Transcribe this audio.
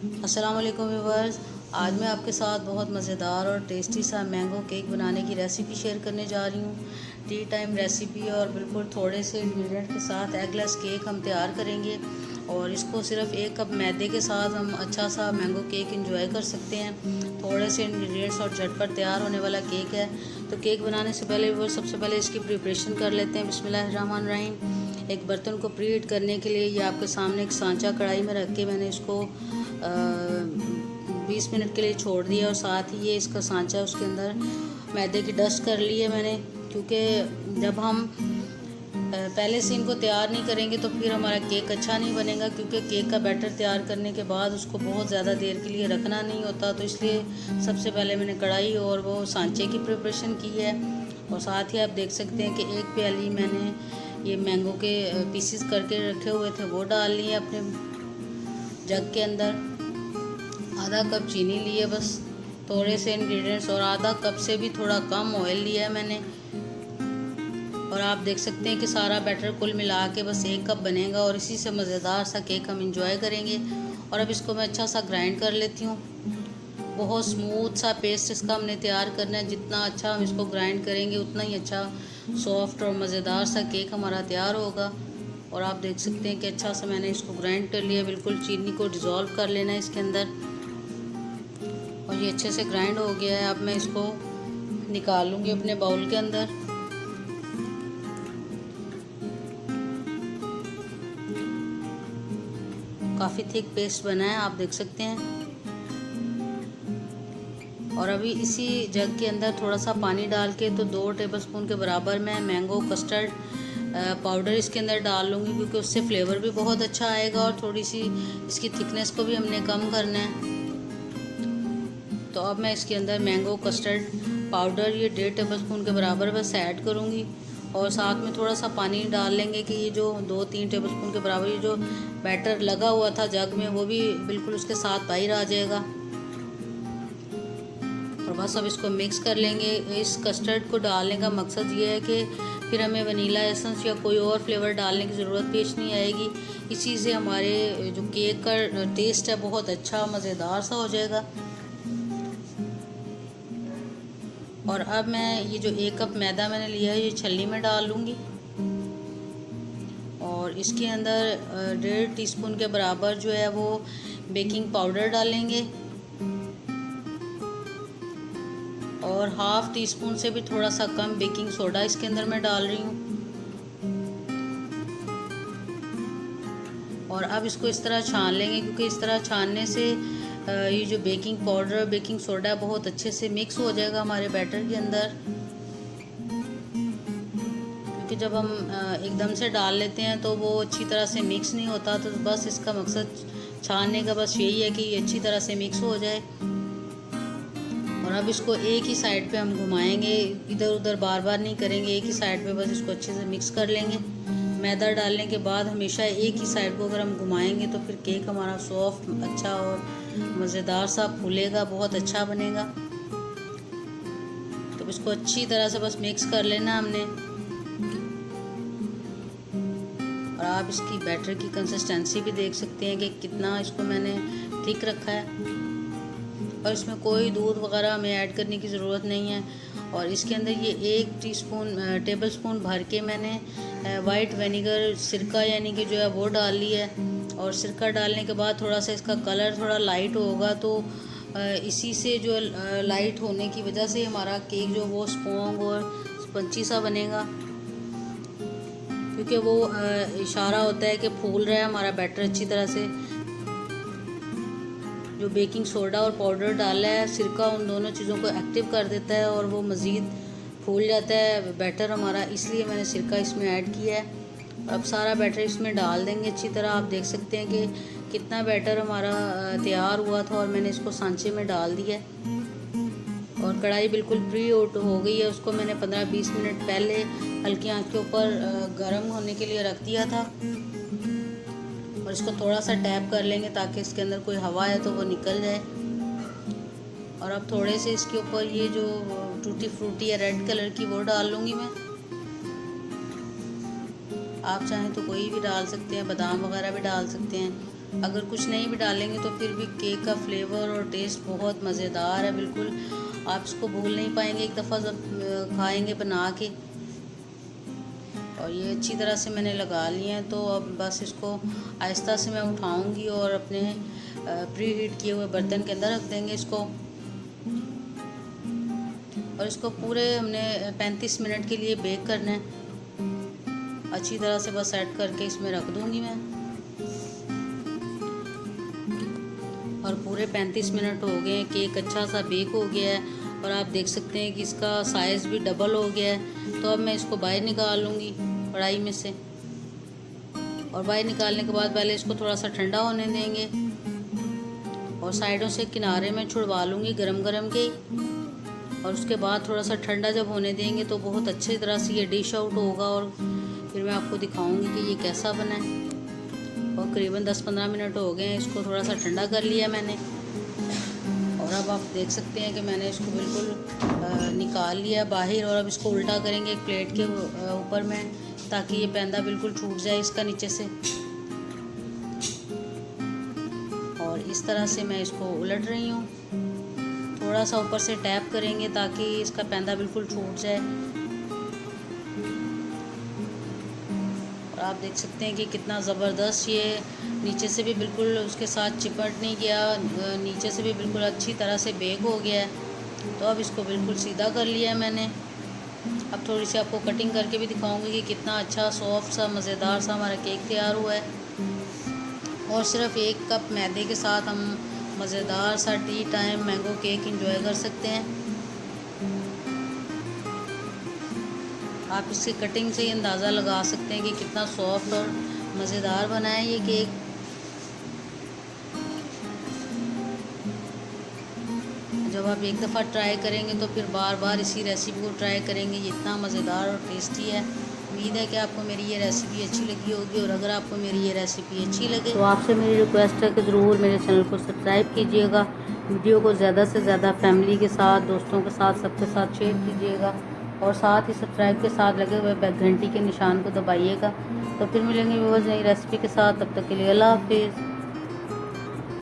अस्सलाम वालेकुम व्यूवर्स। आज मैं आपके साथ बहुत मज़ेदार और टेस्टी सा मैंगो केक बनाने की रेसिपी शेयर करने जा रही हूँ। टी टाइम रेसिपी और बिल्कुल थोड़े से इंग्रेडिएंट के साथ एगलेस केक हम तैयार करेंगे और इसको सिर्फ 1 कप मैदे के साथ हम अच्छा सा मैंगो केक एंजॉय कर सकते हैं। थोड़े से इंग्रेडिएंट्स और झटपट तैयार होने वाला केक है। तो केक बनाने से पहले वो सबसे पहले इसकी प्रिपरेशन कर लेते हैं। बिस्मिल्लाहिर्रहमानिर्रहीम। एक बर्तन को प्रीहीट करने के लिए ये आपके सामने एक सांचा कढ़ाई में रख के मैंने इसको 20 मिनट के लिए छोड़ दिया और साथ ही ये इसका सांचा उसके अंदर मैदे की डस्ट कर ली है मैंने, क्योंकि जब हम पहले से इनको तैयार नहीं करेंगे तो फिर हमारा केक अच्छा नहीं बनेगा, क्योंकि केक का बैटर तैयार करने के बाद उसको बहुत ज़्यादा देर के लिए रखना नहीं होता। तो इसलिए सबसे पहले मैंने कढ़ाई और वो सांचे की प्रिपरेशन की है। और साथ ही आप देख सकते हैं कि 1 प्याली मैंने ये मैंगो के पीसीस करके रखे हुए थे वो डाल लिए अपने जग के अंदर। आधा कप चीनी लिए, बस थोड़े से इंग्रेडिएंट्स, और आधा कप से भी थोड़ा कम ऑयल लिया है मैंने। और आप देख सकते हैं कि सारा बैटर कुल मिला के बस 1 कप बनेगा और इसी से मज़ेदार सा केक हम इंजॉय करेंगे। और अब इसको मैं अच्छा सा ग्राइंड कर लेती हूँ। बहुत स्मूथ सा पेस्ट इसका हमने तैयार करना है। जितना अच्छा हम इसको ग्राइंड करेंगे उतना ही अच्छा सॉफ्ट और मज़ेदार सा केक हमारा तैयार होगा। और आप देख सकते हैं कि अच्छा सा मैंने इसको ग्राइंड कर लिया। बिल्कुल चीनी को डिज़ोल्व कर लेना है इसके अंदर, और ये अच्छे से ग्राइंड हो गया है। अब मैं इसको निकाल लूँगी अपने बाउल के अंदर। काफ़ी थिक पेस्ट बना है, आप देख सकते हैं। और अभी इसी जग के अंदर थोड़ा सा पानी डाल के तो 2 टेबलस्पून के बराबर मैं मैंगो कस्टर्ड पाउडर इसके अंदर डाल लूँगी, क्योंकि उससे फ्लेवर भी बहुत अच्छा आएगा और थोड़ी सी इसकी थिकनेस को भी हमने कम करना है। तो अब मैं इसके अंदर मैंगो कस्टर्ड पाउडर ये 1.5 टेबलस्पून के बराबर बस ऐड करूँगी, और साथ में थोड़ा सा पानी डाल लेंगे कि ये जो 2-3 टेबलस्पून के बराबर ये जो बैटर लगा हुआ था जग में वो भी बिल्कुल उसके साथ बाहर आ जाएगा। और बस अब इसको मिक्स कर लेंगे। इस कस्टर्ड को डालने का मकसद ये है कि फिर हमें वनीला एसेंस या कोई और फ्लेवर डालने की ज़रूरत पेश नहीं आएगी। इसी से हमारे जो केक का टेस्ट है बहुत अच्छा मज़ेदार सा हो जाएगा। और अब मैं ये जो 1 कप मैदा मैंने लिया है ये छलनी में डाल लूँगी, और इसके अंदर 1.5 टीस्पून के बराबर जो है वो बेकिंग पाउडर डालेंगे, और 1/2 टीस्पून से भी थोड़ा सा कम बेकिंग सोडा इसके अंदर मैं डाल रही हूँ। और अब इसको इस तरह छान लेंगे, क्योंकि इस तरह छानने से ये जो बेकिंग पाउडर बेकिंग सोडा बहुत अच्छे से मिक्स हो जाएगा हमारे बैटर के अंदर। क्योंकि जब हम एकदम से डाल लेते हैं तो वो अच्छी तरह से मिक्स नहीं होता। तो बस इसका मकसद छानने का बस यही है कि ये अच्छी तरह से मिक्स हो जाए। और अब इसको एक ही साइड पे हम घुमाएंगे, इधर उधर बार बार नहीं करेंगे, एक ही साइड पे बस इसको अच्छे से मिक्स कर लेंगे। मैदा डालने के बाद हमेशा एक ही साइड को अगर हम घुमाएंगे तो फिर केक हमारा सॉफ्ट अच्छा और मज़ेदार सा फूलेगा, बहुत अच्छा बनेगा। तो इसको अच्छी तरह से बस मिक्स कर लेना हमने। और आप इसकी बैटर की कंसिस्टेंसी भी देख सकते हैं कि कितना इसको मैंने थिक रखा है, और इसमें कोई दूध वगैरह हमें ऐड करने की ज़रूरत नहीं है। और इसके अंदर ये 1 टेबलस्पून भर के मैंने वाइट विनेगर सिरका यानी कि जो है वो डाल ली है। और सिरका डालने के बाद थोड़ा सा इसका कलर थोड़ा लाइट होगा, तो इसी से जो लाइट होने की वजह से हमारा केक जो वो स्पॉन्ग और स्पंची सा बनेगा, क्योंकि वो इशारा होता है कि फूल रहा है हमारा बैटर अच्छी तरह से। जो बेकिंग सोडा और पाउडर डाला है, सिरका उन दोनों चीज़ों को एक्टिव कर देता है और वो मज़ीद फूल जाता है बैटर हमारा, इसलिए मैंने सिरका इसमें ऐड किया है। और अब सारा बैटर इसमें डाल देंगे अच्छी तरह। आप देख सकते हैं कि कितना बैटर हमारा तैयार हुआ था, और मैंने इसको सांचे में डाल दिया है। और कढ़ाई बिल्कुल प्री हीट हो गई है, उसको मैंने 15-20 मिनट पहले हल्की आंच के ऊपर गर्म होने के लिए रख दिया था। और इसको थोड़ा सा टैप कर लेंगे ताकि इसके अंदर कोई हवा है तो वो निकल जाए। और अब थोड़े से इसके ऊपर ये जो टूटी फ्रूटी है रेड कलर की वो डाल लूँगी मैं। आप चाहें तो कोई भी डाल सकते हैं, बादाम वगैरह भी डाल सकते हैं। अगर कुछ नहीं भी डालेंगे तो फिर भी केक का फ्लेवर और टेस्ट बहुत मज़ेदार है। बिल्कुल आप इसको भूल नहीं पाएंगे एक दफ़ा जब खाएंगे बना के। और ये अच्छी तरह से मैंने लगा लिए हैं, तो अब बस इसको आहिस्ता से मैं उठाऊंगी और अपने प्री हीट किए हुए बर्तन के अंदर रख देंगे इसको। और इसको पूरे हमने 35 मिनट के लिए बेक करना है। अच्छी तरह से बस सेट करके इसमें रख दूंगी मैं। और पूरे 35 मिनट हो गए, केक अच्छा सा बेक हो गया है और आप देख सकते हैं कि इसका साइज़ भी डबल हो गया है। तो अब मैं इसको बाहर निकाल लूँगी कढ़ाई में से। और बाहर निकालने के बाद पहले इसको थोड़ा सा ठंडा होने देंगे और साइडों से किनारे में छुड़वा लूँगी गरम गरम के। और उसके बाद थोड़ा सा ठंडा जब होने देंगे तो बहुत अच्छी तरह से ये डिश आउट होगा और फिर मैं आपको दिखाऊंगी कि ये कैसा बना है। और करीबन 10-15 मिनट हो गए हैं, इसको थोड़ा सा ठंडा कर लिया मैंने। और अब आप देख सकते हैं कि मैंने इसको बिल्कुल निकाल लिया बाहर। और अब इसको उल्टा करेंगे एक प्लेट के ऊपर में, ताकि ये पैंदा बिल्कुल छूट जाए इसका नीचे से। और इस तरह से मैं इसको उलट रही हूँ। थोड़ा सा ऊपर से टैप करेंगे ताकि इसका पैंदा बिल्कुल छूट जाए। और आप देख सकते हैं कि कितना ज़बरदस्त ये नीचे से भी बिल्कुल उसके साथ चिपट नहीं गया, नीचे से भी बिल्कुल अच्छी तरह से बेक हो गया है। तो अब इसको बिल्कुल सीधा कर लिया है मैंने। अब थोड़ी सी आपको कटिंग करके भी दिखाऊंगी कि कितना अच्छा सॉफ्ट सा मज़ेदार सा हमारा केक तैयार हुआ है। और सिर्फ 1 कप मैदे के साथ हम मज़ेदार सा T time mango cake enjoy कर सकते हैं। आप इसकी कटिंग से ही अंदाज़ा लगा सकते हैं कि कितना सॉफ्ट और मज़ेदार बना है ये केक। जब आप एक दफ़ा ट्राई करेंगे तो फिर बार बार इसी रेसिपी को ट्राई करेंगे। ये इतना मज़ेदार और टेस्टी है। उम्मीद है कि आपको मेरी ये रेसिपी अच्छी लगी होगी। और अगर आपको मेरी ये रेसिपी अच्छी लगे तो आपसे मेरी रिक्वेस्ट है कि ज़रूर मेरे चैनल को सब्सक्राइब कीजिएगा। वीडियो को ज़्यादा से ज़्यादा फैमिली के साथ, दोस्तों के साथ, सबके साथ शेयर कीजिएगा। और साथ ही सब्सक्राइब के साथ लगे हुए घंटी के निशान को दबाइएगा। तो फिर मिलेंगे व्यूअर्स नई रेसिपी के साथ। तब तक के लिए अल्लाह हाफिज़।